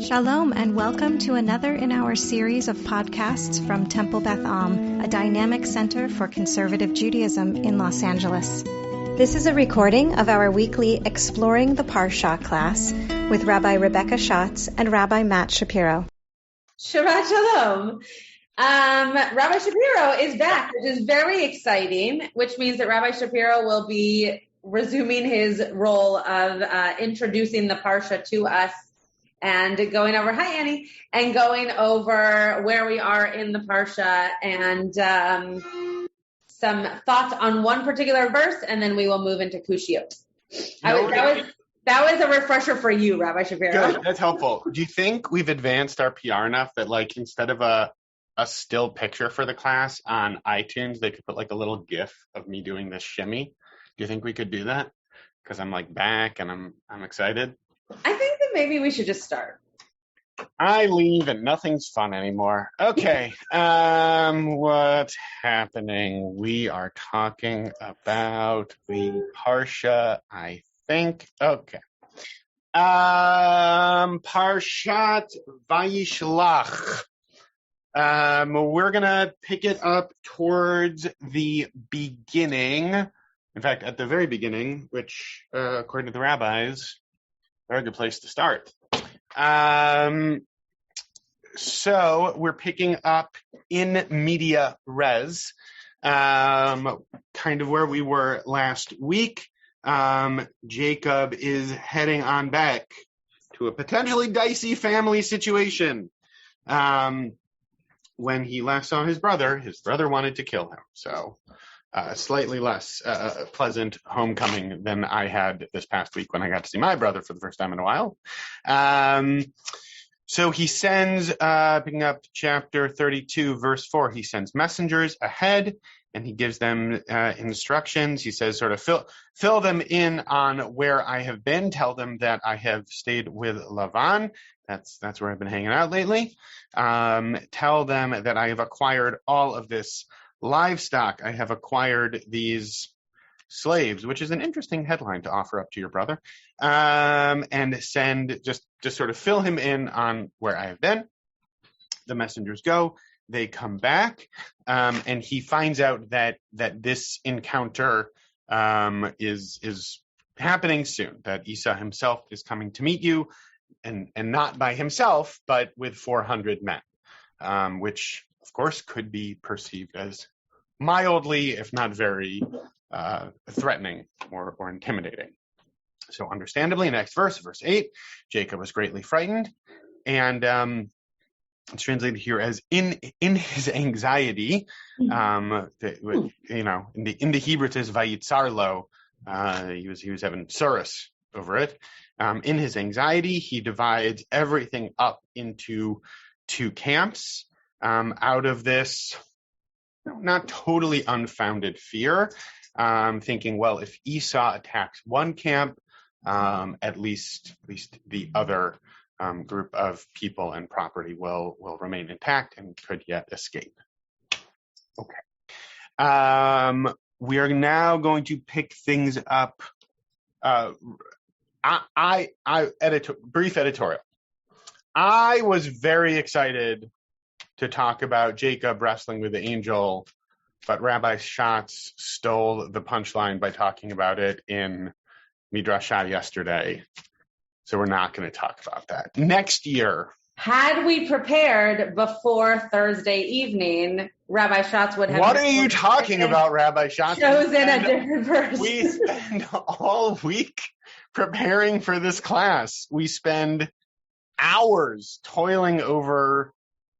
Shalom and welcome to another in our series of podcasts from Temple Beth Am, a dynamic center for conservative Judaism in Los Angeles. This is a recording of our weekly Exploring the Parasha class with Rabbi Rebecca Schatz and Rabbi Matt Shapiro. Shabbat Shalom. Rabbi Shapiro is back, which is very exciting, which means that Rabbi Shapiro will be resuming his role of introducing the Parsha to us and going over, hi Annie, and going over where we are in the Parsha and some thoughts on one particular verse, and then we will move into Kushiyot. That was a refresher for you, Rabbi Shapiro. Good, that's helpful. Do you think we've advanced our PR enough that, like, instead of a still picture for the class on iTunes, they could put like a little GIF of me doing this shimmy? Do you think we could do that? Because I'm like back and I'm excited. I think that maybe we should just start. I leave and nothing's fun anymore. Okay, what's happening? We are talking about the Parsha, I think. Okay. Parshat Vayishlach. We're gonna pick it up towards the beginning. In fact, at the very beginning, which, according to the rabbis, very good place to start. So we're picking up in media res, kind of where we were last week. Jacob is heading on back to a potentially dicey family situation. When he last saw his brother wanted to kill him. So slightly less pleasant homecoming than I had this past week when I got to see my brother for the first time in a while. So he sends, picking up chapter 32, verse 4, he sends messengers ahead and he gives them instructions. He says, sort of fill them in on where I have been. Tell them that I have stayed with Lavan. That's where I've been hanging out lately. Tell them that I have acquired all of this livestock. I have acquired these slaves, which is an interesting headline to offer up to your brother. And send, just sort of fill him in on where I have been. The messengers go. They come back, and he finds out that this encounter is happening soon. That Esau himself is coming to meet you. And not by himself, but with 400 men, which, of course, could be perceived as mildly, if not very, threatening or intimidating. So understandably, next verse 8, Jacob was greatly frightened, and it's translated here as in his anxiety. In the Hebrew it says Vayitzar lo. He was having tsuris over it. In his anxiety, he divides everything up into 2 camps out of this not totally unfounded fear, thinking, well, if Esau attacks one camp, at least the other group of people and property will remain intact and could yet escape. Okay. We are now going to pick things up. Brief editorial. I was very excited to talk about Jacob wrestling with the angel, but Rabbi Schatz stole the punchline by talking about it in Midrashah yesterday. So we're not going to talk about that. Next year. Had we prepared before Thursday evening, Rabbi Schatz would have... What are you talking about, Rabbi Schatz? Chosen a different verse. We spend all week preparing for this class. We spend hours toiling over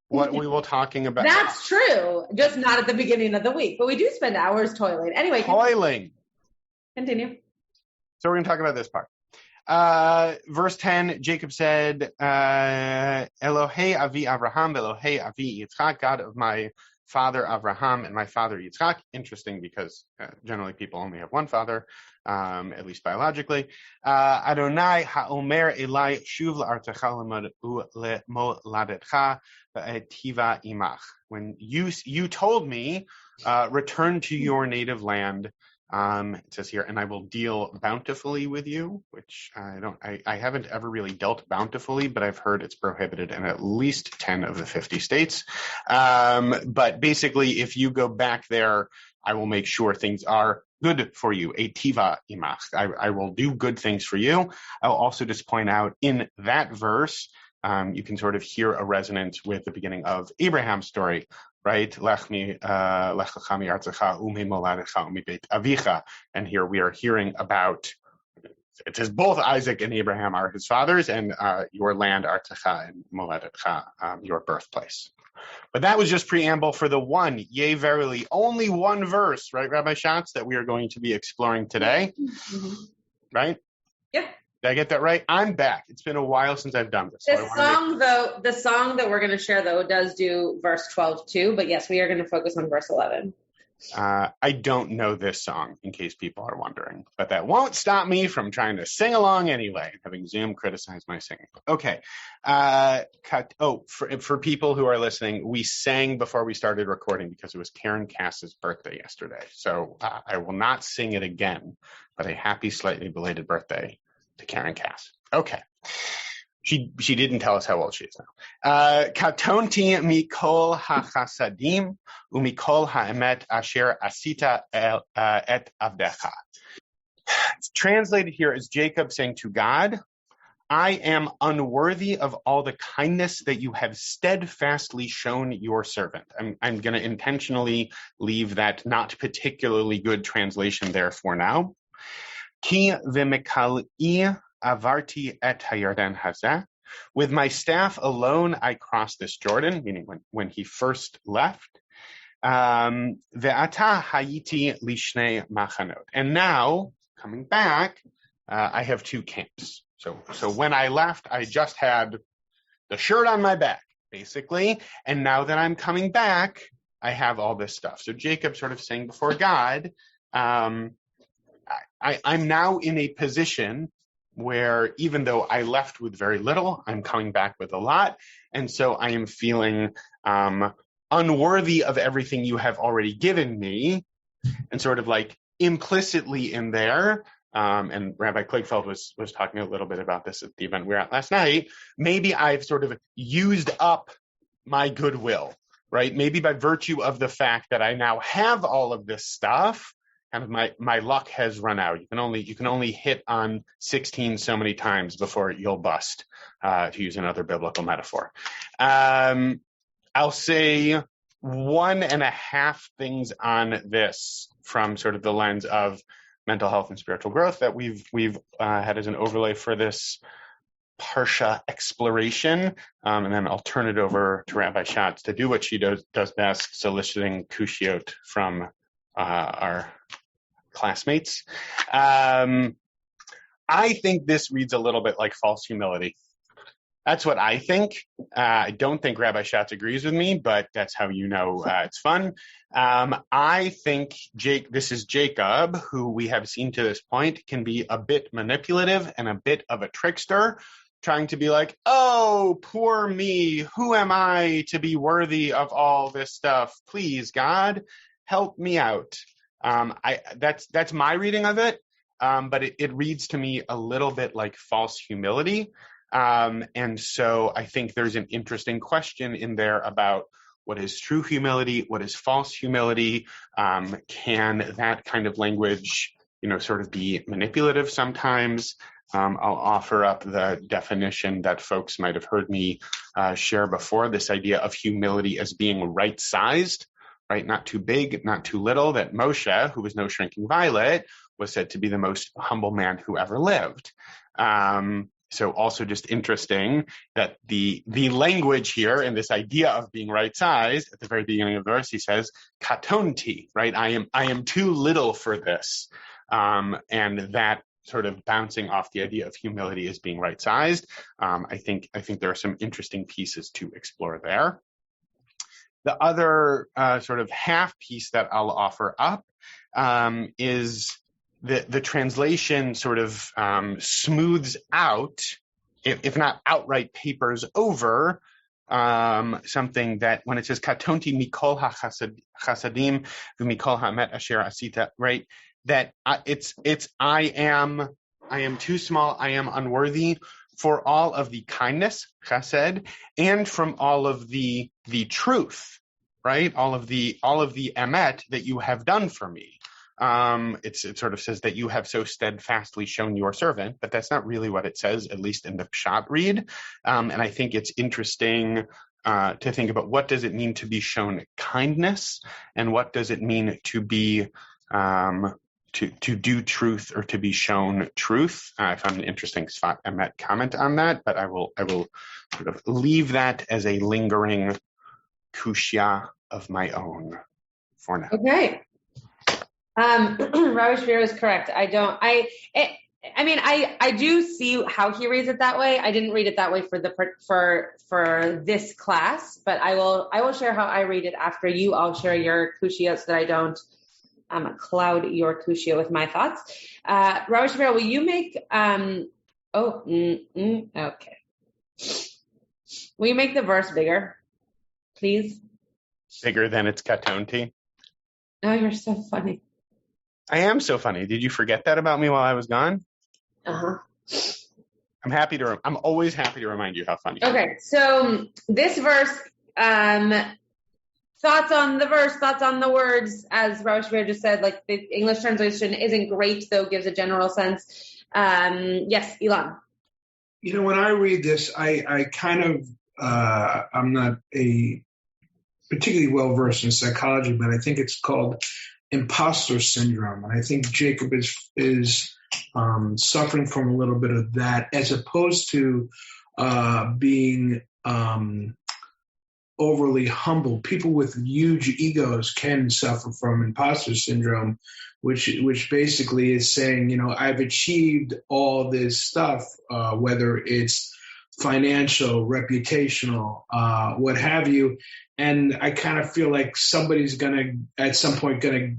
what we will talking about. That's true. Just not at the beginning of the week, but we do spend hours toiling. Anyway. Continue. So we're going to talk about this part. Verse 10, Jacob said, Elohei avi Avraham, Elohei avi Yitzchak, God of my father Avraham and my father Yitzchak. Interesting because generally people only have one father, at least biologically. Adonai ha'omer elai shuv la'artecha lemoladetcha va'etiva imach. When you told me, return to your native land It says here, and I will deal bountifully with you, which I haven't ever really dealt bountifully, but I've heard it's prohibited in at least 10 of the 50 states. But basically, if you go back there, I will make sure things are good for you. Eitiva imach. I will do good things for you. I'll also just point out in that verse, you can sort of hear a resonance with the beginning of Abraham's story, right? And here we are hearing about, it says both Isaac and Abraham are his fathers, and your land, Artzecha, and Moledetcha, your birthplace. But that was just preamble for the one, yea, verily, only one verse, right, Rabbi Schatz, that we are going to be exploring today, right? Yeah. Did I get that right? I'm back. It's been a while since I've done this. The song that we're going to share, though, does do verse 12 too. But yes, we are going to focus on verse 11. I don't know this song, in case people are wondering, but that won't stop me from trying to sing along anyway, having Zoom criticize my singing. Okay. For people who are listening, we sang before we started recording because it was Karen Cass's birthday yesterday. So I will not sing it again, but a happy, slightly belated birthday to Karen Cass. Okay. She didn't tell us how old she is now. Katonti mikol hachasadim umikol haemet asher asita et avdecha. It's translated here as Jacob saying to God, I am unworthy of all the kindness that you have steadfastly shown your servant. I'm going to intentionally leave that not particularly good translation there for now. Ki v'mekali avarti et hayarden hazeh. With my staff alone, I crossed this Jordan, meaning when he first left. Ve'ata hayiti lishnei machanot. And now, coming back, I have two camps. So when I left, I just had the shirt on my back, basically. And now that I'm coming back, I have all this stuff. So Jacob sort of saying before God, I'm now in a position where even though I left with very little, I'm coming back with a lot. And so I am feeling unworthy of everything you have already given me. And sort of like implicitly in there, and Rabbi Kligfeld was talking a little bit about this at the event we were at last night, maybe I've sort of used up my goodwill, right? Maybe by virtue of the fact that I now have all of this stuff, kind of my luck has run out. You can only hit on 16 so many times before you'll bust, to use another biblical metaphor. I'll say 1.5 things on this from sort of the lens of mental health and spiritual growth that we've had as an overlay for this Parsha exploration, and then I'll turn it over to Rabbi Schatz to do what she does best, soliciting kushiot from our classmates. I think this reads a little bit like false humility. That's what I think. I don't think Rabbi Schatz agrees with me, but that's how you know it's fun. I think this is Jacob, who we have seen to this point can be a bit manipulative and a bit of a trickster, trying to be like, oh, poor me. Who am I to be worthy of all this stuff? Please, God, help me out. That's my reading of it, but it reads to me a little bit like false humility. And so I think there's an interesting question in there about what is true humility, what is false humility. Can that kind of language, sort of be manipulative sometimes? I'll offer up the definition that folks might have heard me share before, this idea of humility as being right-sized. Right, not too big, not too little, that Moshe, who was no shrinking violet, was said to be the most humble man who ever lived. So also just interesting that the language here and this idea of being right-sized, at the very beginning of the verse, he says, katonti, right? I am too little for this. And that sort of bouncing off the idea of humility as being right-sized. I think there are some interesting pieces to explore there. The other sort of half piece that I'll offer up is the translation sort of smooths out, if not outright papers over, something that when it says katonti mikol hachasadim v'mikol hamet asher asita, right? that I am too small, I am unworthy for all of the kindness, chesed, and from all of the truth, right? All of the emet that you have done for me. It sort of says that you have so steadfastly shown your servant, but that's not really what it says, at least in the Pshat read. And I think it's interesting to think about, what does it mean to be shown kindness, and what does it mean to be to do truth, or to be shown truth. I found an interesting Sfat Emet comment on that, but I will sort of leave that as a lingering kushya of my own for now. Okay. Rabbi Shapiro is correct. I do see how he reads it that way. I didn't read it that way for this class, but I will share how I read it after you all share your kushya, so that I don't cloud your kushya with my thoughts. Rabbi Shapiro, will you make okay. Will you make the verse bigger, please? Bigger than its katonti? Oh, you're so funny. I am so funny. Did you forget that about me while I was gone? Uh-huh. I'm always happy to remind you how funny. Okay, so this verse, thoughts on the verse, thoughts on the words, as Rabbi Shapiro just said, like the English translation isn't great, though gives a general sense. Yes, Ilan. When I read this, I kind of, I'm not a particularly well-versed in psychology, but I think it's called imposter syndrome. And I think Jacob is suffering from a little bit of that, as opposed to being overly humble. People with huge egos can suffer from imposter syndrome, which basically is saying, I've achieved all this stuff, whether it's financial, reputational, what have you. And I kind of feel like somebody's at some point gonna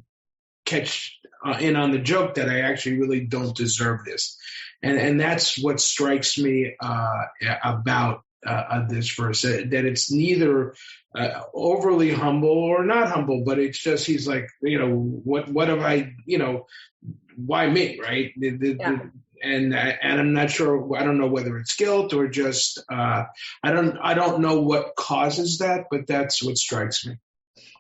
catch in on the joke that I actually really don't deserve this. And that's what strikes me about this verse, that it's neither overly humble or not humble, but it's just, he's like, what have I, why me, right? And I'm not sure. I don't know whether it's guilt or just I don't know what causes that, but that's what strikes me.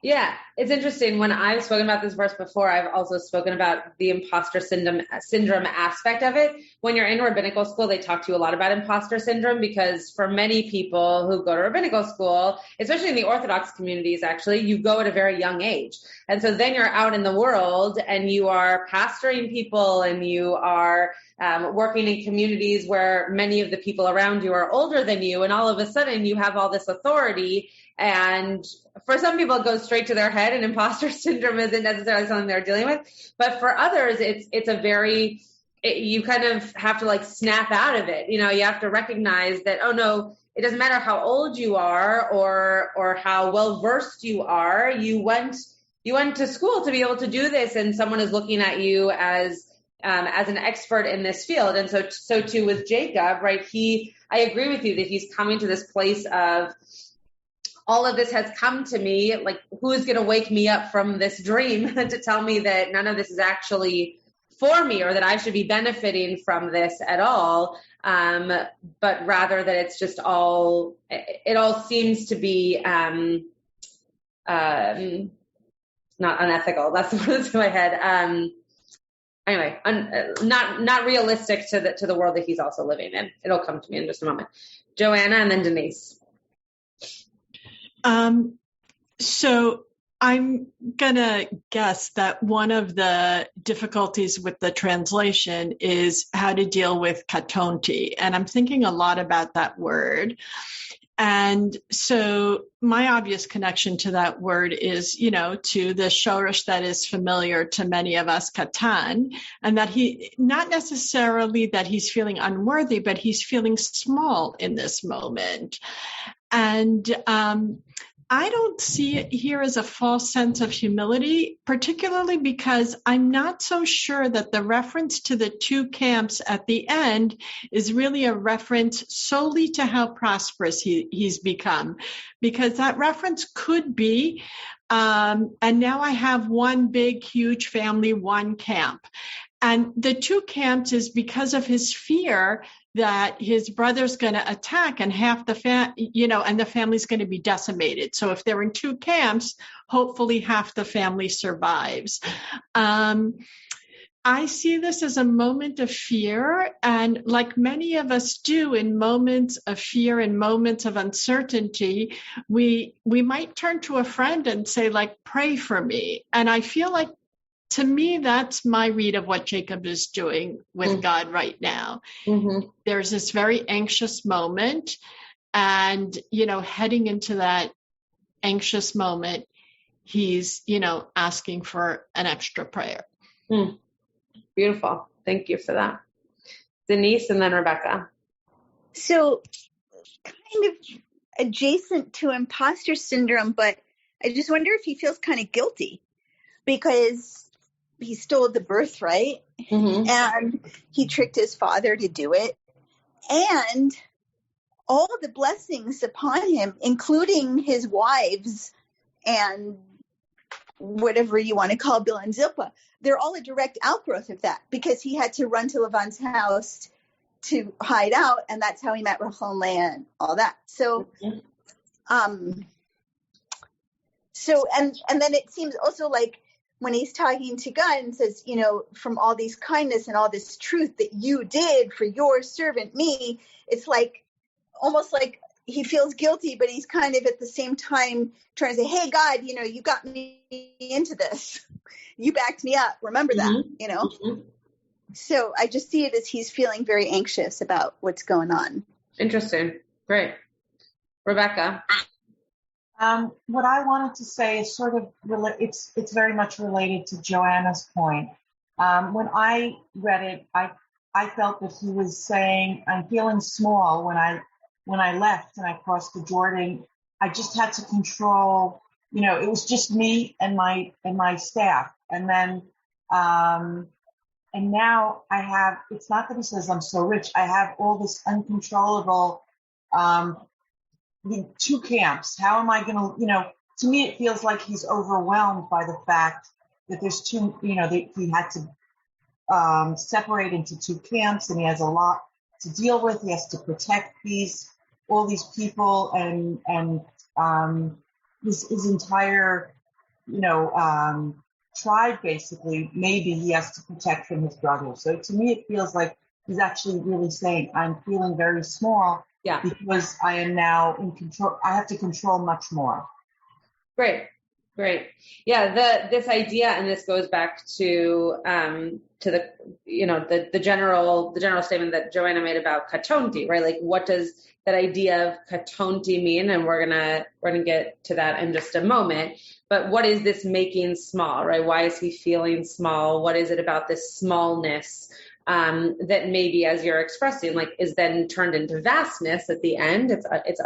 Yeah, it's interesting. When I've spoken about this verse before, I've also spoken about the imposter syndrome aspect of it. When you're in rabbinical school, they talk to you a lot about imposter syndrome, because for many people who go to rabbinical school, especially in the Orthodox communities, actually, you go at a very young age. And so then you're out in the world and you are pastoring people, and you are working in communities where many of the people around you are older than you. And all of a sudden you have all this authority. And for some people, it goes straight to their head, and imposter syndrome isn't necessarily something they're dealing with. But for others, you kind of have to like snap out of it. You have to recognize that, oh no, it doesn't matter how old you are or how well versed you are. You went to school to be able to do this, and someone is looking at you as an expert in this field. And so too with Jacob, right? I agree with you that he's coming to this place of, all of this has come to me, like, who's going to wake me up from this dream to tell me that none of this is actually for me, or that I should be benefiting from this at all, but rather that it's just it all seems to be not unethical. That's the word that's in my head. Anyway, not realistic to the world that he's also living in. It'll come to me in just a moment. Joanna, and then Denise. So I'm going to guess that one of the difficulties with the translation is how to deal with katonti. And I'm thinking a lot about that word. And so my obvious connection to that word is, to the shoresh that is familiar to many of us, katan, and that not necessarily that he's feeling unworthy, but he's feeling small in this moment. And I don't see it here as a false sense of humility, particularly because I'm not so sure that the reference to the two camps at the end is really a reference solely to how prosperous he's become, because that reference could be, and now I have one big, huge family, one camp. And the two camps is because of his fear that his brother's going to attack and half the and the family's going to be decimated. So if they're in two camps, hopefully half the family survives. I see this as a moment of fear, and like many of us do in moments of fear and moments of uncertainty, we might turn to a friend and say, like, pray for me. And I feel like, to me, that's my read of what Jacob is doing with God right now. Mm-hmm. There's this very anxious moment, and, heading into that anxious moment, he's, asking for an extra prayer. Beautiful. Thank you for that. Denise and then Rebecca. So kind of adjacent to imposter syndrome, but I just wonder if he feels kind of guilty because he stole the birthright and he tricked his father to do it. And all the blessings upon him, including his wives and whatever you want to call Bill and Zilpah, they're all a direct outgrowth of that because he had to run to Lavan's house to hide out. And that's how he met Rachel and Leah and all that. So, and then it seems also like, when he's talking to God and says, from all these kindness and all this truth that you did for your servant, me, it's like, almost like he feels guilty, but he's kind of at the same time trying to say, hey, God, you got me into this. You backed me up. Remember that, So I just see it as he's feeling very anxious about what's going on. Interesting. Great. Rebecca. What I wanted to say is sort of, it's very much related to Joanna's point. When I read it, I felt that he was saying, I'm feeling small when I left and I crossed the Jordan. I just had to control, it was just me and my staff. And then, and now I have, it's not that he says I'm so rich. I have all this uncontrollable, two camps. How am I going to, to me, it feels like he's overwhelmed by the fact that there's two, that he had to separate into two camps and he has a lot to deal with. He has to protect all these people and his entire, tribe, basically, maybe he has to protect from his brothers. So to me, it feels like he's actually really saying, I'm feeling very small. Yeah. Because I am now in control. I have to control much more. Great. Yeah. This idea, and this goes back to the, the general statement that Joanna made about katonti, right? Like, what does that idea of katonti mean? And we're gonna get to that in just a moment. But what is this making small, right? Why is he feeling small? What is it about this smallness that maybe, as you're expressing, like, is then turned into vastness at the end? It's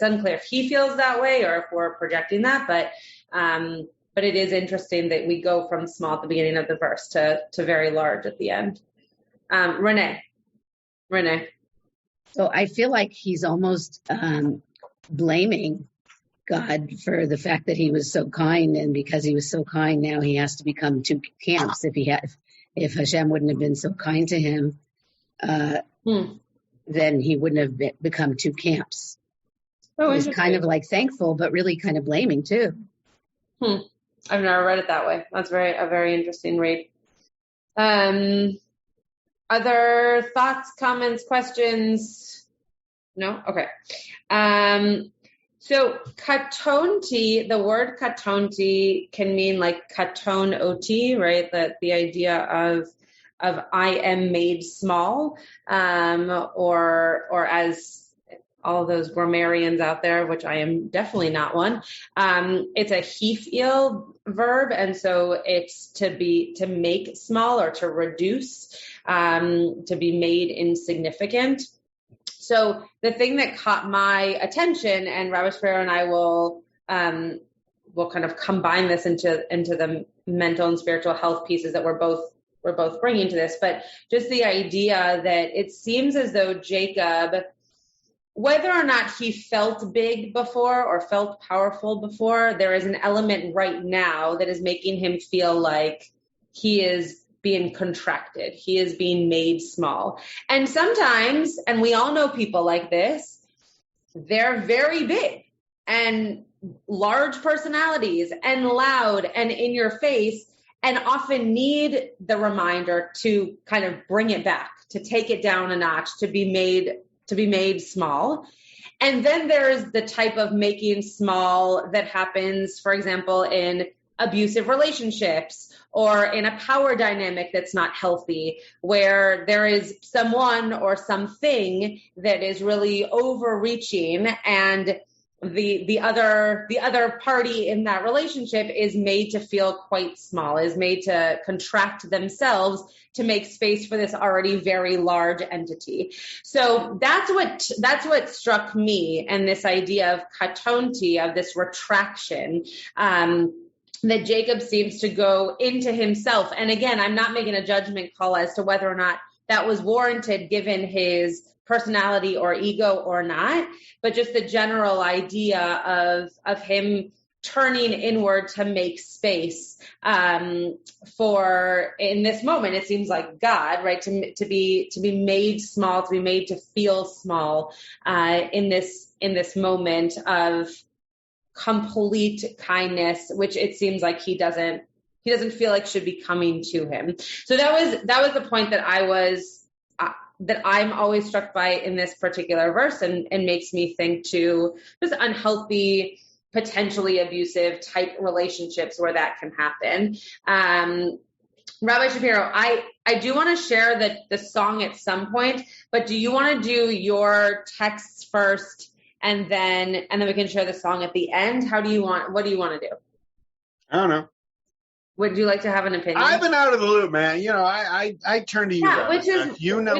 unclear if he feels that way or if we're projecting that, but it is interesting that we go from small at the beginning of the verse to very large at the end. Renee. So I feel like he's almost blaming God for the fact that he was so kind, and because he was so kind, now he has to become two camps. If Hashem wouldn't have been so kind to him, then he wouldn't have become two camps. He's kind of like thankful, but really kind of blaming too. I've never read it that way. That's a very interesting read. Other thoughts, comments, questions? No? Okay. So katonti, the word katonti can mean like katon oti, right? That the idea of I am made small, or as all of those grammarians out there, which I am definitely not one. It's a hifil verb, and so it's to make small or to reduce, to be made insignificant. So the thing that caught my attention, and Rabbi Shapiro and I will we'll kind of combine this into the mental and spiritual health pieces that we're both bringing to this, but just the idea that it seems as though Jacob, whether or not he felt big before or felt powerful before, there is an element right now that is making him feel like he is being contracted. He is being made small. And sometimes, and we all know people like this, they're very big and large personalities and loud and in your face, and often need the reminder to kind of bring it back, to take it down a notch, to be made small. And then there's the type of making small that happens, for example, in abusive relationships or in a power dynamic that's not healthy, where there is someone or something that is really overreaching, and the other party in that relationship is made to feel quite small, is made to contract themselves to make space for this already very large entity. So that's what struck me, and this idea of katonti, of this retraction, that Jacob seems to go into himself. And again, I'm not making a judgment call as to whether or not that was warranted given his personality or ego or not, but just the general idea of him turning inward to make space for, in this moment, it seems like God, right? To be made small, to be made to feel small in this moment of complete kindness, which it seems like he doesn't feel like should be coming to him. So that was the point that I'm always struck by in this particular verse, and makes me think to just unhealthy, potentially abusive type relationships where that can happen. Rabbi Shapiro, I do want to share the song at some point, but do you want to do your texts first and then we can share the song at the end? What do you want to do? I don't know. Would you like to have an opinion? I've been out of the loop, man. I turn to you. Yeah,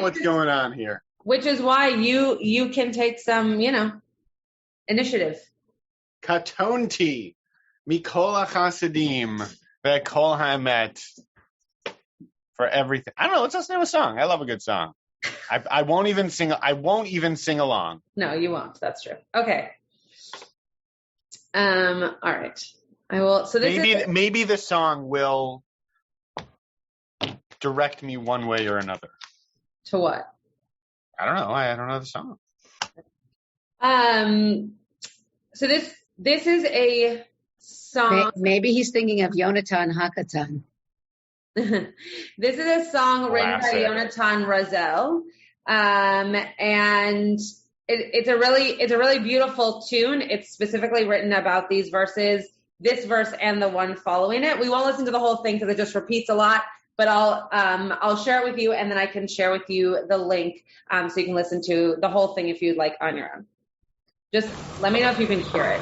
what's going on here. Which is why you can take some, initiative. Katonti, mikol hachasidim, ve'kol ha'emet, for everything. I don't know. Let's listen to a song. I love a good song. I won't even sing. I won't even sing along. No, you won't. That's true. Okay. All right. I will. So maybe the song will direct me one way or another. To what? I don't know. I don't know the song. So this is a song. Maybe he's thinking of Yonatan Hakatan. This is a song written by Yonatan Razel, and it's a really beautiful tune. It's specifically written about these verses, this verse and the one following it. We won't listen to the whole thing because it just repeats a lot, but I'll share it with you, and then I can share with you the link so you can listen to the whole thing if you'd like on your own. Just let me know if you can hear it.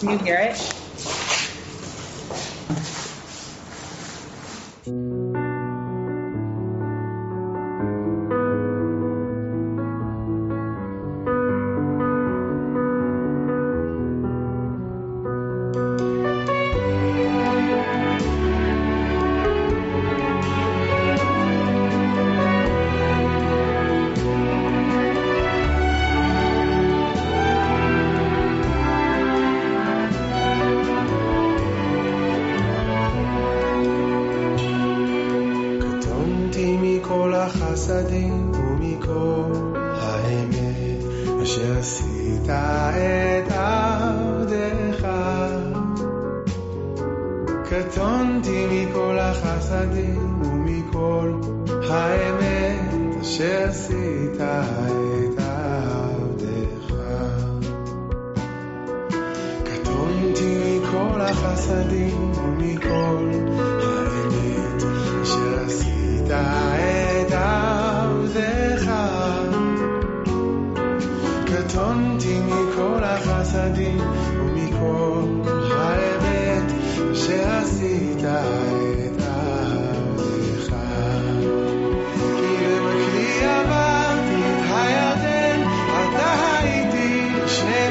Can you hear it? שני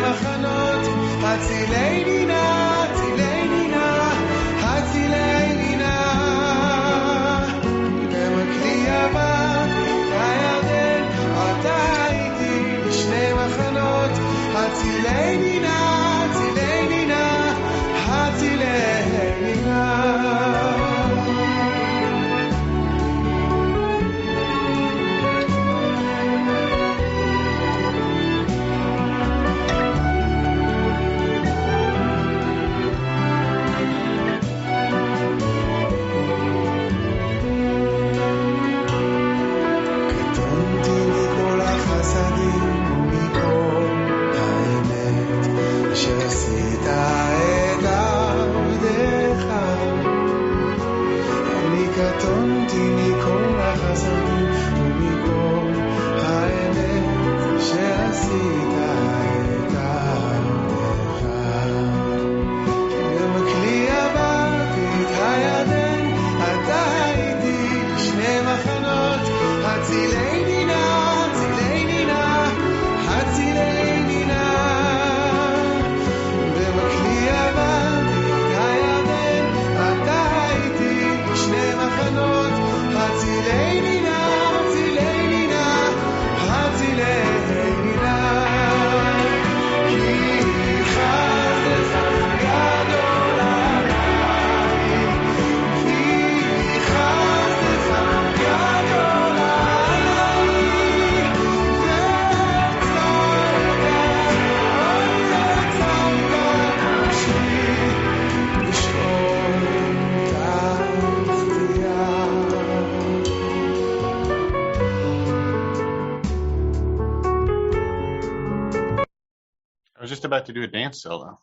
I was just about to do a dance solo.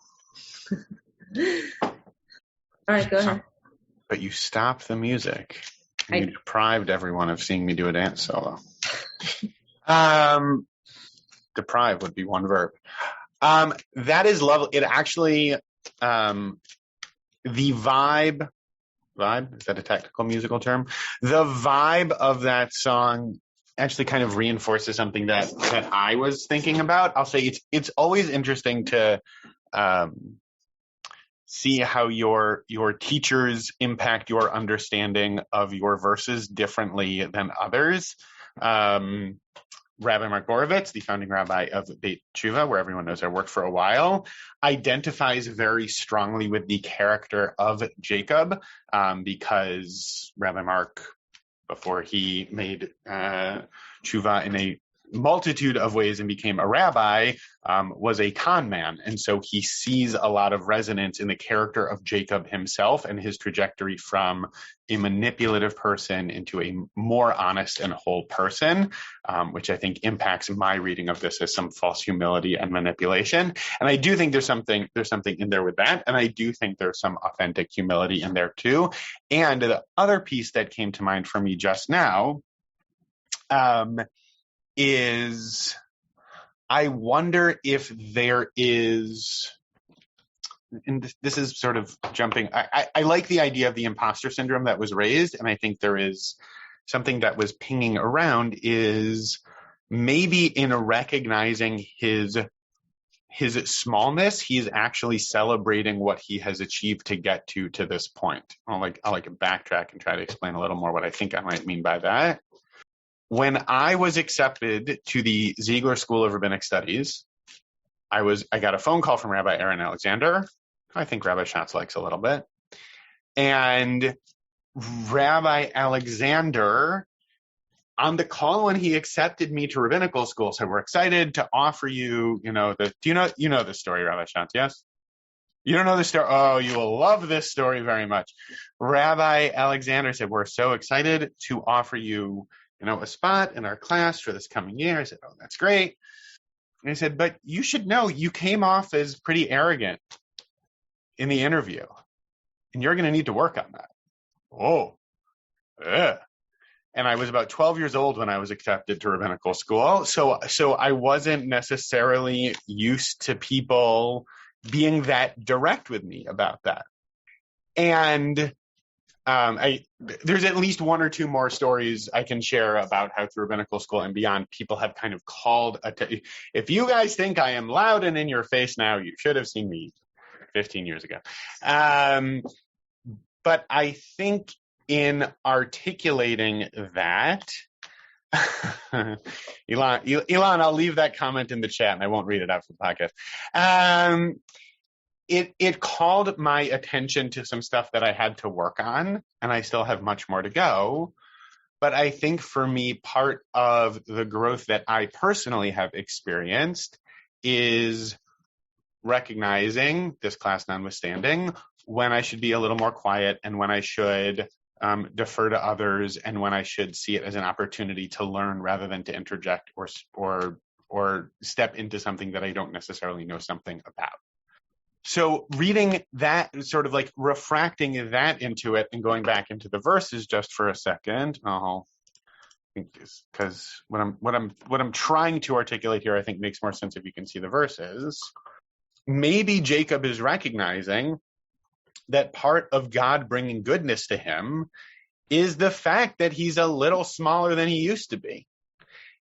All right, go ahead. But you stopped the music. You deprived everyone of seeing me do a dance solo. Deprive would be one verb. That is lovely. It actually, the vibe, is that a technical musical term? The vibe of that song actually kind of reinforces something that I was thinking about. I'll say it's always interesting to see how your teachers impact your understanding of your verses differently than others. Rabbi Mark Borovitz, the founding rabbi of Beit Tshuva, where everyone knows I worked for a while, identifies very strongly with the character of Jacob, because Rabbi Mark, before he made Tshuva in a multitude of ways and became a rabbi, was a con man. And so he sees a lot of resonance in the character of Jacob himself and his trajectory from a manipulative person into a more honest and whole person, which I think impacts my reading of this as some false humility and manipulation. And I do think there's something in there with that. And I do think there's some authentic humility in there too. And the other piece that came to mind for me just now, is I wonder if there is, and this is sort of jumping, I like the idea of the imposter syndrome that was raised, and I think there is something that was pinging around is maybe in recognizing his smallness, he's actually celebrating what he has achieved to get to this point. I'll backtrack and try to explain a little more what I think I might mean by that. When I was accepted to the Ziegler School of Rabbinic Studies, I got a phone call from Rabbi Aaron Alexander, who I think Rabbi Schatz likes a little bit. And Rabbi Alexander, on the call when he accepted me to rabbinical school, said, "We're excited to offer you, you know the story, Rabbi Schatz, yes? You don't know the story? Oh, you will love this story very much." Rabbi Alexander said, "We're so excited to offer you, a spot in our class for this coming year." I said, "Oh, that's great." And I said, "But you should know you came off as pretty arrogant in the interview, and you're going to need to work on that." Oh, yeah. And I was about 12 years old when I was accepted to rabbinical school. So I wasn't necessarily used to people being that direct with me about that. And there's at least one or two more stories I can share about how through rabbinical school and beyond, people have kind of called, if you guys think I am loud and in your face now, you should have seen me 15 years ago. But I think in articulating that, Elon, I'll leave that comment in the chat and I won't read it out for the podcast. It called my attention to some stuff that I had to work on, and I still have much more to go. But I think for me, part of the growth that I personally have experienced is recognizing, this class notwithstanding, when I should be a little more quiet and when I should defer to others and when I should see it as an opportunity to learn rather than to interject or step into something that I don't necessarily know something about. So reading that, sort of like refracting that into it and going back into the verses just for a second, because what I'm trying to articulate here, I think makes more sense if you can see the verses. Maybe Jacob is recognizing that part of God bringing goodness to him is the fact that he's a little smaller than he used to be.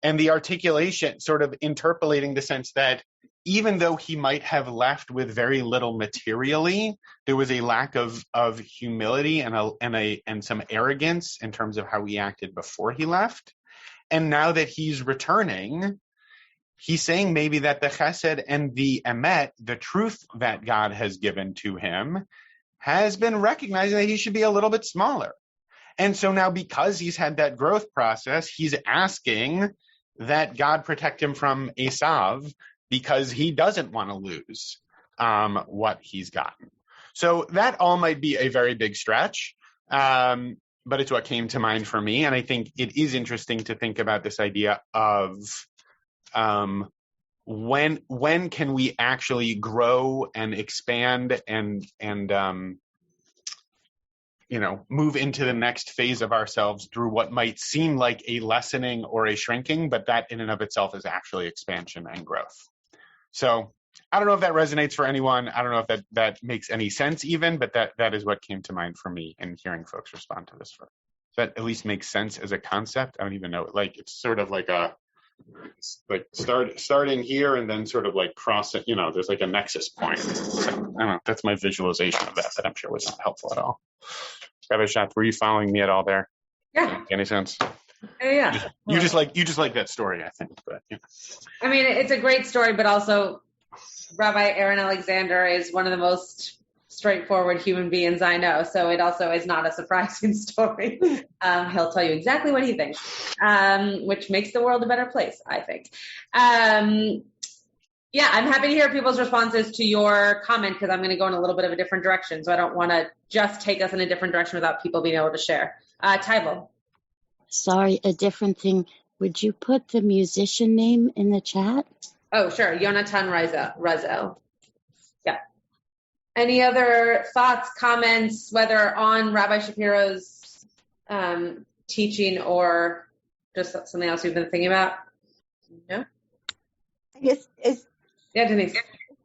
And the articulation sort of interpolating the sense that even though he might have left with very little materially, there was a lack of humility and some arrogance in terms of how he acted before he left. And now that he's returning, he's saying maybe that the chesed and the emet, the truth that God has given to him, has been recognizing that he should be a little bit smaller. And so now because he's had that growth process, he's asking that God protect him from Esav, because he doesn't want to lose what he's gotten. So that all might be a very big stretch, but it's what came to mind for me. And I think it is interesting to think about this idea of when can we actually grow and expand and move into the next phase of ourselves through what might seem like a lessening or a shrinking, but that in and of itself is actually expansion and growth. So I don't know if that resonates for anyone. I don't know if that makes any sense even, but that is what came to mind for me in hearing folks respond to this. Does that at least make sense as a concept? I don't even know. Like, it's sort of like starting here and then sort of like cross it, there's like a nexus point. So, I don't know. That's my visualization of that I'm sure was not helpful at all. Rabbi Schatz, were you following me at all there? Yeah. Any sense? Yeah. You just like that story, I think. But I mean, it's a great story, but also Rabbi Aaron Alexander is one of the most straightforward human beings I know. So it also is not a surprising story. He'll tell you exactly what he thinks, which makes the world a better place, I think. Yeah, I'm happy to hear people's responses to your comment because I'm going to go in a little bit of a different direction. So I don't want to just take us in a different direction without people being able to share. Tybo. Sorry, a different thing. Would you put the musician name in the chat? Oh, sure. Yonatan Razel. Yeah. Any other thoughts, comments, whether on Rabbi Shapiro's teaching or just something else you've been thinking about? No? I guess yeah, Denise. It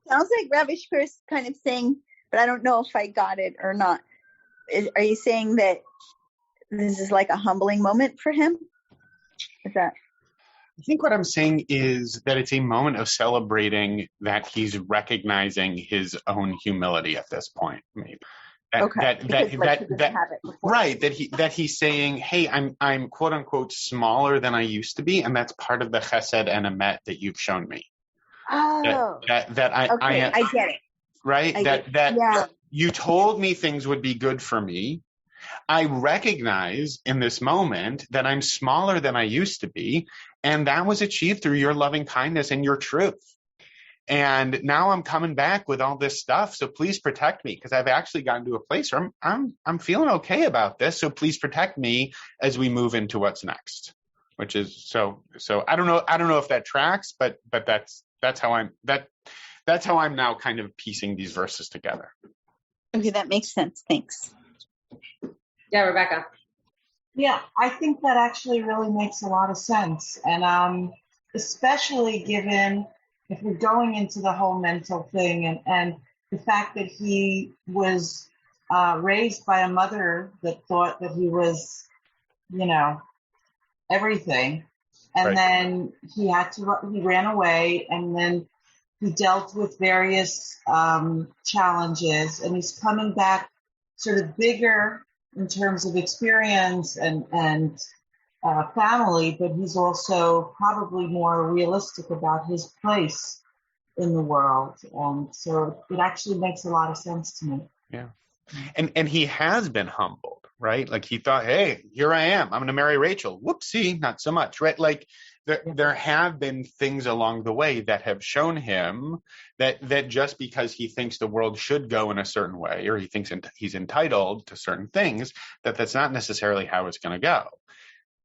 sounds like Rabbi Shapiro's kind of saying, but I don't know if I got it or not. Are you saying that this is like a humbling moment for him? Is that? I think what I'm saying is that it's a moment of celebrating that he's recognizing his own humility at this point, maybe. That he's saying, hey, I'm quote unquote smaller than I used to be, and that's part of the chesed and emet that you've shown me. Oh, I get it. Right? You told me things would be good for me. I recognize in this moment that I'm smaller than I used to be, and that was achieved through your loving kindness and your truth. And now I'm coming back with all this stuff, so please protect me, because I've actually gotten to a place where I'm feeling okay about this. So please protect me as we move into what's next. Which is so I don't know if that tracks, but that's how I'm now kind of piecing these verses together. Okay, that makes sense. Thanks. Yeah, Rebecca. Yeah, I think that actually really makes a lot of sense. And especially given if we're going into the whole mental thing and the fact that he was raised by a mother that thought that he was, everything. And then he ran away, and then he dealt with various challenges, and he's coming back sort of bigger in terms of experience and family, but he's also probably more realistic about his place in the world. And so it actually makes a lot of sense to me. Yeah. And he has been humbled, right? Like he thought, hey, here I am. I'm going to marry Rachel. Whoopsie, not so much, right? Like there have been things along the way that have shown him that just because he thinks the world should go in a certain way, or he thinks he's entitled to certain things, that's not necessarily how it's going to go.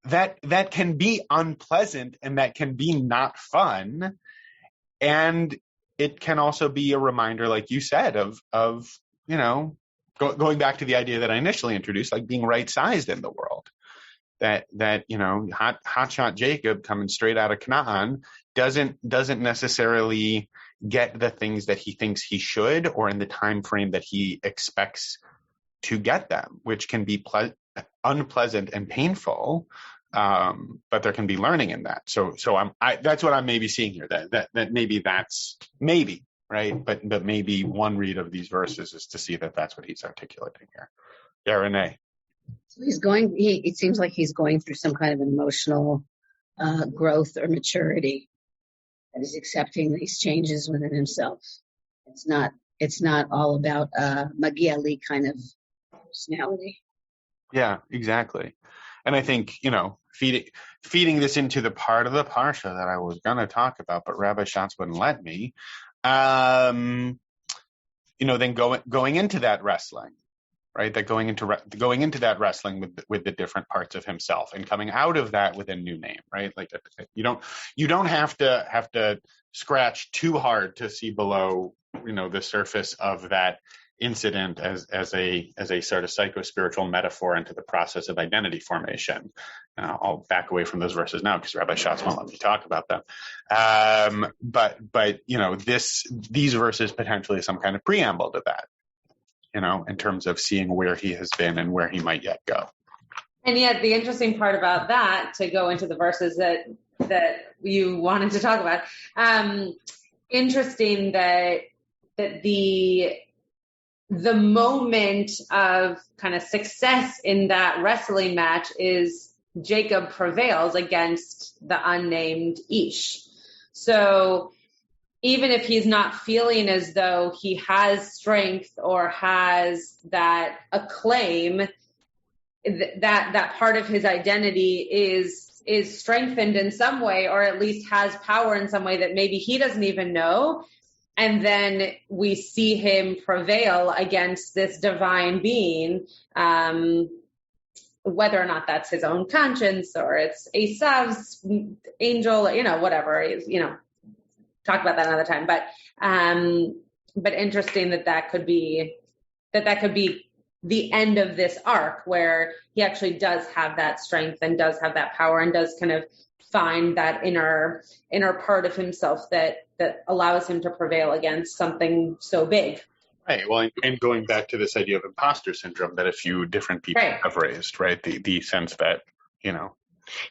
That can be unpleasant, and that can be not fun. And it can also be a reminder, like you said, of going back to the idea that I initially introduced, like being right-sized in the world. That hotshot Jacob coming straight out of Canaan doesn't necessarily get the things that he thinks he should, or in the time frame that he expects to get them, which can be unpleasant and painful. But there can be learning in that. So that's what I'm maybe seeing here. That maybe that's right. But maybe one read of these verses is to see that that's what he's articulating here. Yeah, Renee. So it seems like he's going through some kind of emotional growth or maturity, that he's accepting these changes within himself. It's not all about Magia Li kind of personality. Yeah, exactly. And I think, feeding this into the part of the Parsha that I was going to talk about, but Rabbi Schatz wouldn't let me, then going into that wrestling, right? That going into that wrestling with the different parts of himself, and coming out of that with a new name, right? Like you don't have to scratch too hard to see below, the surface of that incident as a sort of psycho-spiritual metaphor into the process of identity formation. I'll back away from those verses now because Rabbi Schatz won't let me talk about them. But these verses potentially some kind of preamble to that, in terms of seeing where he has been and where he might yet go. And yet the interesting part about that, to go into the verses that you wanted to talk about, interesting that the moment of kind of success in that wrestling match is Jacob prevails against the unnamed Ish. So even if he's not feeling as though he has strength or has that acclaim, that part of his identity is strengthened in some way, or at least has power in some way that maybe he doesn't even know. And then we see him prevail against this divine being, whether or not that's his own conscience or it's Esav's angel, whatever. Talk about that another time. But interesting that could be the end of this arc, where he actually does have that strength and does have that power and does kind of find that inner part of himself that allows him to prevail against something so big. Right. Well, and going back to this idea of imposter syndrome that a few different people have raised, right? The sense that,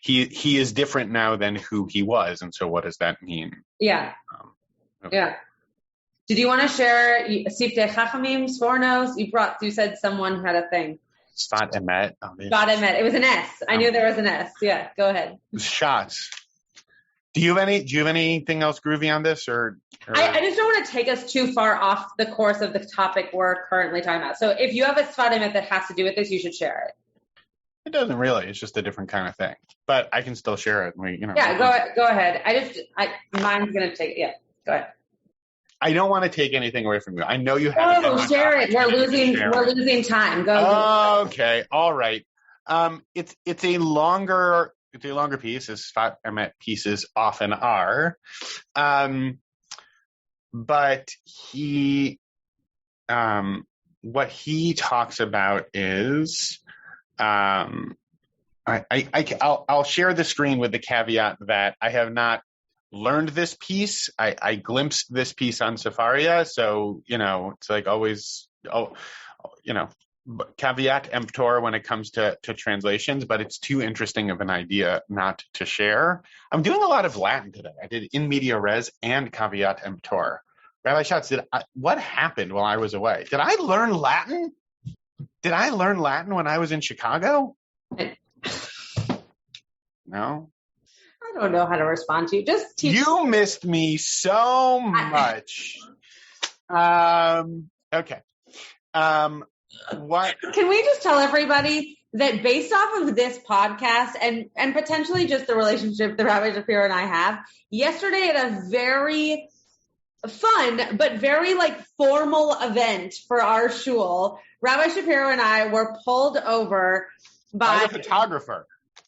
he is different now than who he was. And so what does that mean? Yeah. Yeah. Did you want to share Siftei Chachamim, Sfornos? You said someone had a thing. Sfat Emet. Sfat Emet. It was an S. I knew there was an S. Yeah, go ahead. Schatz. Do you have anything else groovy on this, or? I just don't want to take us too far off the course of the topic we're currently talking about. So if you have a Sfat Emet that has to do with this, you should share it. It doesn't really. It's just a different kind of thing. But I can still share it. Yeah, go ahead. Mine's gonna take. Yeah, go ahead. I don't want to take anything away from you. I know you have. Oh, share it. We're losing time. Go. Okay. All right. It's a longer piece, as Sfat Emet pieces often are. But what he talks about is, I'll share the screen with the caveat that I have not learned this piece. I glimpsed this piece on Sefaria, so it's like always, caveat emptor when it comes to translations, but it's too interesting of an idea not to share. I'm doing a lot of Latin today. I did in media res and caveat emptor. Rabbi Schatz, what happened while I was away? Did I learn Latin? Did I learn Latin when I was in Chicago? No? I don't know how to respond to you. Just teach. You missed me so much. Okay. What? Can we just tell everybody that based off of this podcast and potentially just the relationship that Rabbi Shapiro and I have, yesterday at a very fun but very formal event for our shul, Rabbi Shapiro and I were pulled over by a photographer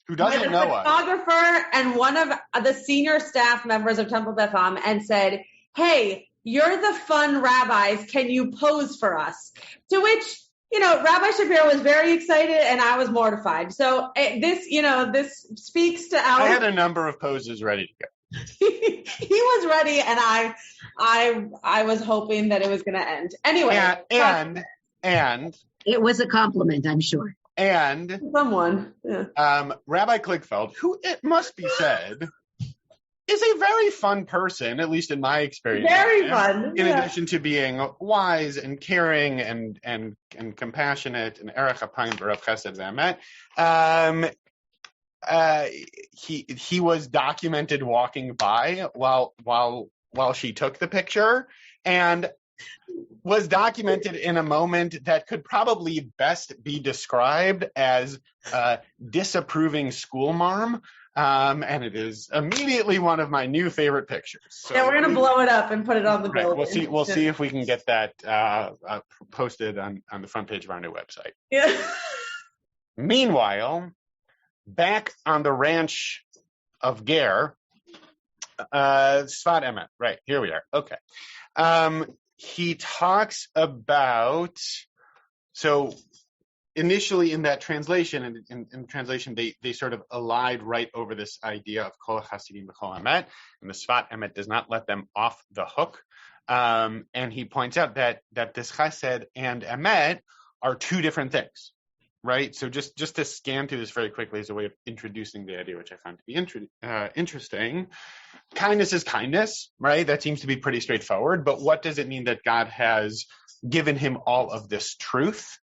who doesn't know us. Photographer and one of the senior staff members of Temple Beth Am, and said, "Hey, you're the fun rabbis. Can you pose for us?" To which, Rabbi Shapiro was very excited and I was mortified. So this speaks to our... I had a number of poses ready to go. He was ready, and I was hoping that it was going to end. Anyway. And it was a compliment, I'm sure. And someone, Rabbi Kligfeld, who it must be said is a very fun person, at least in my experience. Very fun. In addition to being wise and caring and compassionate and erech apayim b'rav chesed v'emet. He was documented walking by while she took the picture, and was documented in a moment that could probably best be described as disapproving school marm. And it is immediately one of my new favorite pictures. So we're going to blow it up and put it on the building. We'll see if we can get that posted on the front page of our new website. Yeah. Meanwhile, back on the ranch of Ger, Sfat Emet. Right, here we are. Okay. He talks about, so initially in that translation, in the translation, they sort of allied right over this idea of kol chasidim v'kol emet, and the Sfat Emet does not let them off the hook. And he points out that this chesed and emet are two different things, right? So just to scan through this very quickly as a way of introducing the idea, which I found to be interesting. Kindness is kindness, right? That seems to be pretty straightforward. But what does it mean that God has given him all of this truth?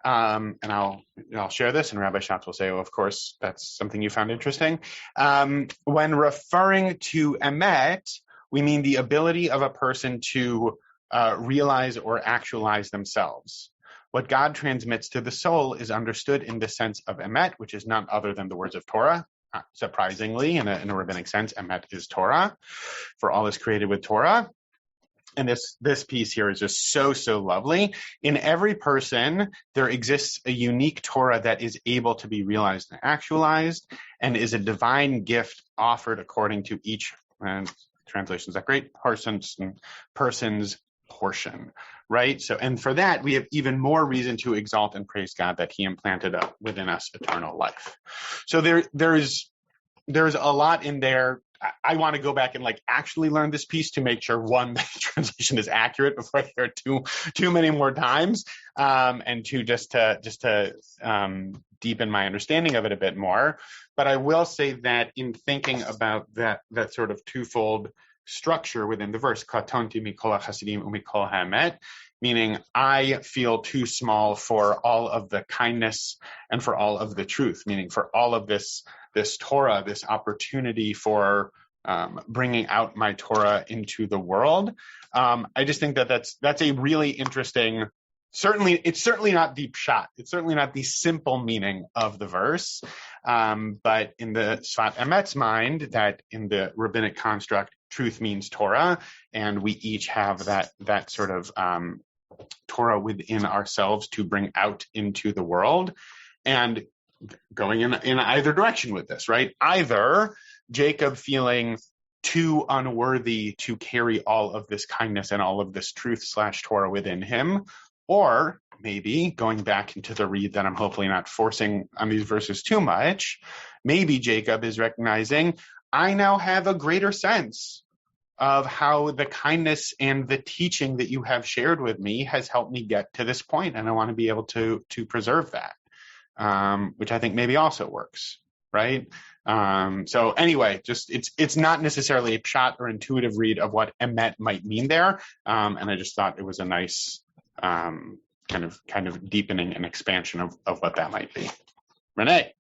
And I'll share this, and Rabbi Schatz will say, "Oh, of course, that's something you found interesting." When referring to emet, we mean the ability of a person to realize or actualize themselves. What God transmits to the soul is understood in the sense of emet, which is none other than the words of Torah. Surprisingly, in a rabbinic sense, emet is Torah, for all is created with Torah. And this piece here is just so lovely. In every person, there exists a unique Torah that is able to be realized and actualized, and is a divine gift offered according to each, translations that great, person's portion, right? So, and for that, we have even more reason to exalt and praise God that he implanted within us eternal life. So there's a lot in there. I want to go back and actually learn this piece to make sure, one, the translation is accurate before I hear it too many more times, and two, just to deepen my understanding of it a bit more. But I will say that in thinking about that sort of twofold structure within the verse, katonti mikol hasidim umikol haemet, meaning I feel too small for all of the kindness and for all of the truth, meaning for all of this Torah, this opportunity for bringing out my Torah into the world. I just think that's a really interesting, it's certainly not deep shot. It's certainly not the simple meaning of the verse. But in the Sfat Emet's mind, that in the rabbinic construct, truth means Torah, and we each have that sort of Torah within ourselves to bring out into the world. And going in either direction with this, right? Either Jacob feeling too unworthy to carry all of this kindness and all of this truth/Torah within him, or maybe going back into the read that I'm hopefully not forcing on these verses too much, maybe Jacob is recognizing, I now have a greater sense of how the kindness and the teaching that you have shared with me has helped me get to this point, and I want to be able to preserve that. Which I think maybe also works, right? So anyway, just it's not necessarily a pshat or intuitive read of what emet might mean there, and I just thought it was a nice kind of deepening and expansion of what that might be. Renee.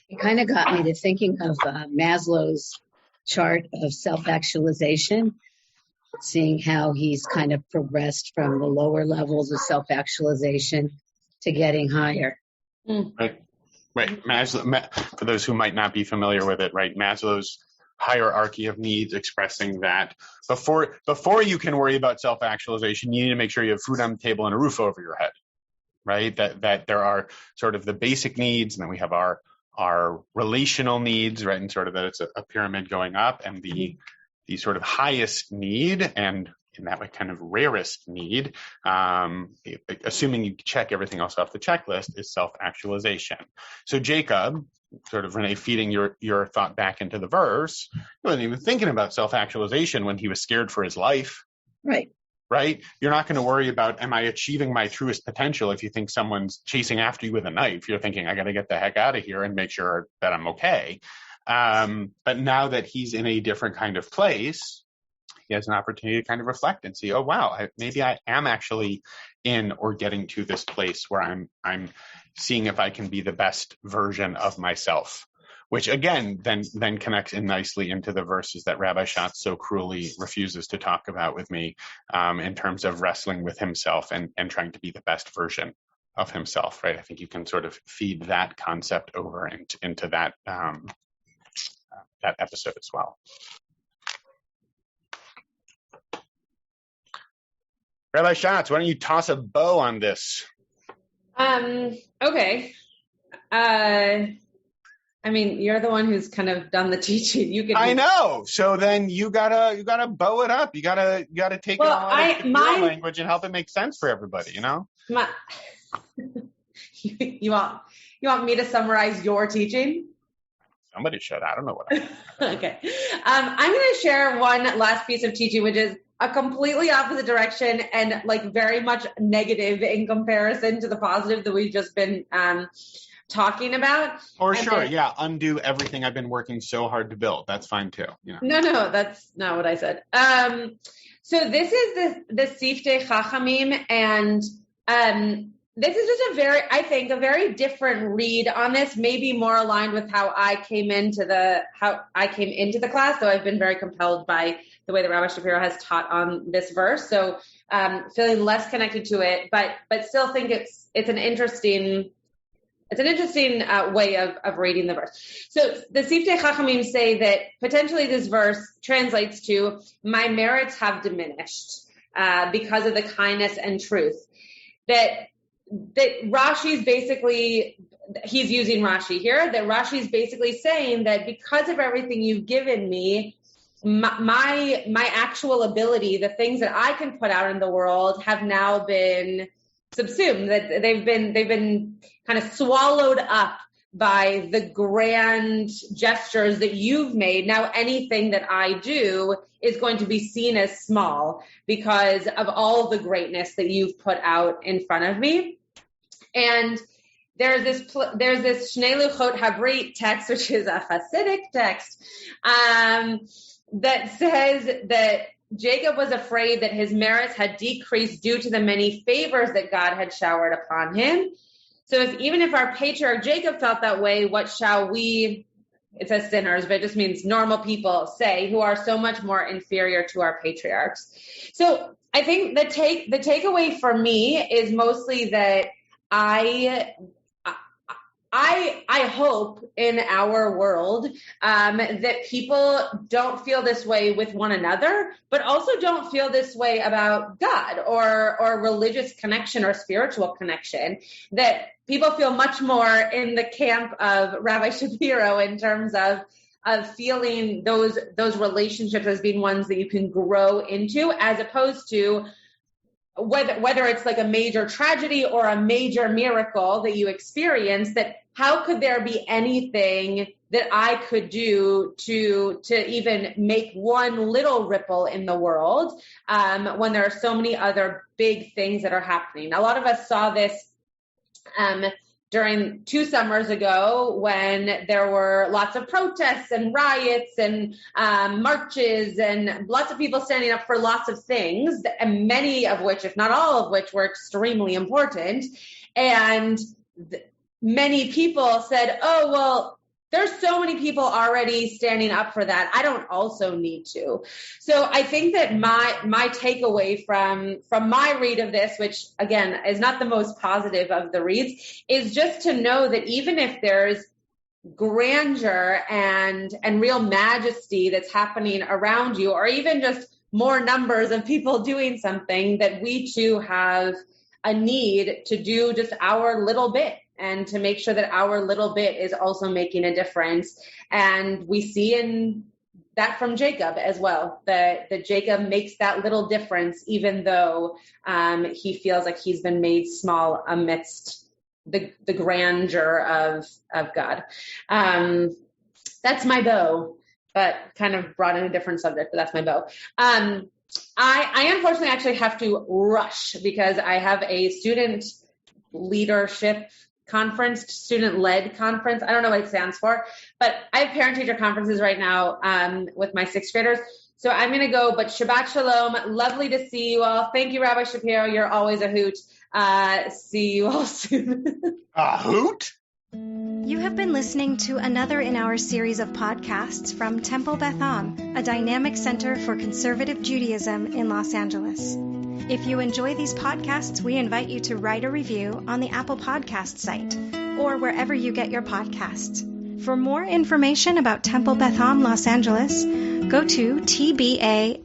It kind of got me to thinking of Maslow's chart of self-actualization, seeing how he's kind of progressed from the lower levels of self-actualization to getting higher. Right. Maslow, for those who might not be familiar with it, right? Maslow's hierarchy of needs, expressing that before you can worry about self-actualization, you need to make sure you have food on the table and a roof over your head, right? That there are sort of the basic needs, and then we have our relational needs, right? And sort of that it's a pyramid going up, and the sort of highest need, and in that way kind of rarest need, assuming you check everything else off the checklist, is self-actualization. So Jacob, sort of Renee feeding your thought back into the verse, he wasn't even thinking about self-actualization when he was scared for his life. Right? You're not going to worry about, am I achieving my truest potential if you think someone's chasing after you with a knife? You're thinking, I got to get the heck out of here and make sure that I'm okay. But now that he's in a different kind of place, he has an opportunity to kind of reflect and see, oh, wow, maybe I am actually in or getting to this place where I'm seeing if I can be the best version of myself, which again, then connects in nicely into the verses that Rabbi Schatz so cruelly refuses to talk about with me, in terms of wrestling with himself and trying to be the best version of himself, right? I think you can sort of feed that concept over into that episode as well. Rabbi Schatz, why don't you toss a bow on this? Okay. I mean, you're the one who's kind of done the teaching. You could. I know. So then you gotta bow it up. You gotta take it all out of your language and help it make sense for everybody. You know. You want me to summarize your teaching? Somebody should. I don't know what. Okay. I'm going to share one last piece of teaching, which is a completely opposite direction and like very much negative in comparison to the positive that we've just been talking about. For sure. Yeah. Undo everything I've been working so hard to build. That's fine too. You know? No, that's not what I said. So this is the Siftei Chachamim, and this is just a very different read on this, maybe more aligned with how I came into the class. So I've been very compelled by the way that Rabbi Shapiro has taught on this verse. So feeling less connected to it, but still think it's an interesting way of reading the verse. So the Siftei Chachamim say that potentially this verse translates to, my merits have diminished because of the kindness and truth. That Rashi's basically, he's using Rashi here, that Rashi's basically saying that because of everything you've given me, my actual ability, the things that I can put out in the world have now been subsumed, that they've been kind of swallowed up by the grand gestures that you've made. Now anything that I do is going to be seen as small because of all the greatness that you've put out in front of me. And there's this Shnei Luchot Habrit text, which is a Hasidic text, that says that Jacob was afraid that his merits had decreased due to the many favors that God had showered upon him. So even if our patriarch Jacob felt that way, what shall we, it says sinners, but it just means normal people, say, who are so much more inferior to our patriarchs. So I think the takeaway for me is mostly that I hope in our world that people don't feel this way with one another, but also don't feel this way about God or religious connection or spiritual connection, that people feel much more in the camp of Rabbi Shapiro in terms of feeling those relationships as being ones that you can grow into, as opposed to whether it's like a major tragedy or a major miracle that you experience, that how could there be anything that I could do to even make one little ripple in the world when there are so many other big things that are happening. A lot of us saw this during 2 summers ago when there were lots of protests and riots and marches and lots of people standing up for lots of things, and many of which, if not all of which, were extremely important. And many people said, oh, well, there's so many people already standing up for that. I don't also need to. So I think that my takeaway from my read of this, which again is not the most positive of the reads, is just to know that even if there's grandeur and real majesty that's happening around you, or even just more numbers of people doing something, that we too have a need to do just our little bit, and to make sure that our little bit is also making a difference. And we see in that from Jacob as well, that Jacob makes that little difference, even though he feels like he's been made small amidst the grandeur of God. That's my bow, but kind of brought in a different subject, but that's my bow. I unfortunately actually have to rush because I have a student leadership conference, student-led conference. I don't know what it stands for, but I have parent-teacher conferences right now with my 6th graders. So I'm going to go, but Shabbat Shalom. Lovely to see you all. Thank you, Rabbi Shapiro. You're always a hoot. See you all soon. A hoot? You have been listening to another in our series of podcasts from Temple Beth Am, a dynamic center for conservative Judaism in Los Angeles. If you enjoy these podcasts, we invite you to write a review on the Apple Podcast site or wherever you get your podcasts. For more information about Temple Beth Am Los Angeles, go to tbala.org.